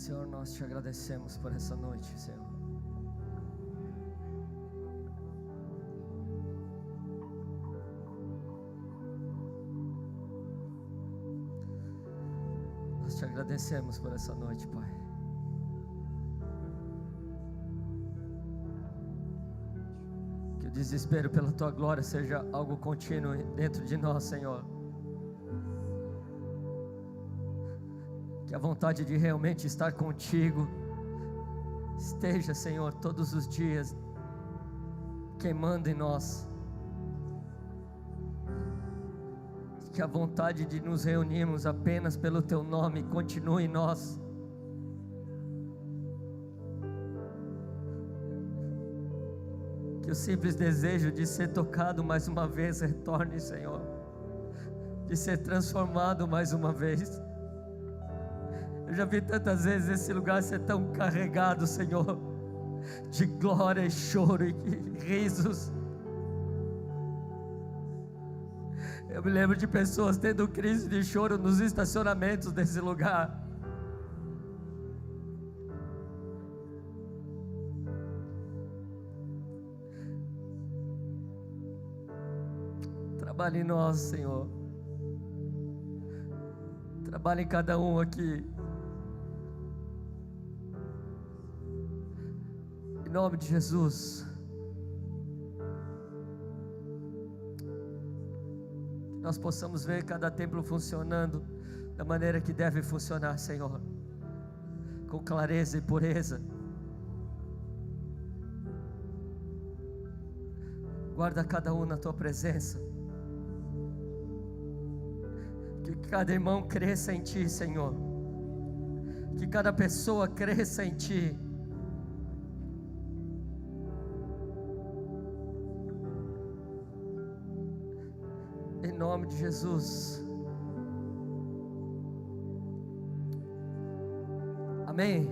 Senhor, nós te agradecemos por essa noite, Senhor. Nós te agradecemos por essa noite, Pai. Que o desespero pela Tua glória seja algo contínuo dentro de nós, Senhor. Que a vontade de realmente estar contigo esteja, Senhor, todos os dias queimando em nós. Que a vontade de nos reunirmos apenas pelo Teu nome continue em nós. Que o simples desejo de ser tocado mais uma vez retorne, Senhor. De ser transformado mais uma vez. Eu já vi tantas vezes esse lugar ser tão carregado, Senhor, de glória e choro e risos. Eu me lembro de pessoas tendo crise de choro nos estacionamentos desse lugar. Trabalhe em nós, Senhor. Trabalhe em cada um aqui. Em nome de Jesus. nós possamos ver cada templo funcionando da maneira que deve funcionar, Senhor, com clareza e pureza. Guarda cada um na tua presença, que cada irmão cresça em ti, Senhor, que cada pessoa cresça em ti. Em nome de Jesus. Amém.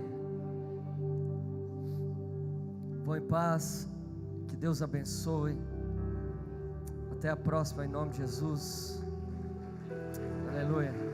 Vou em paz. Que Deus abençoe. Até a próxima, em nome de Jesus. Aleluia.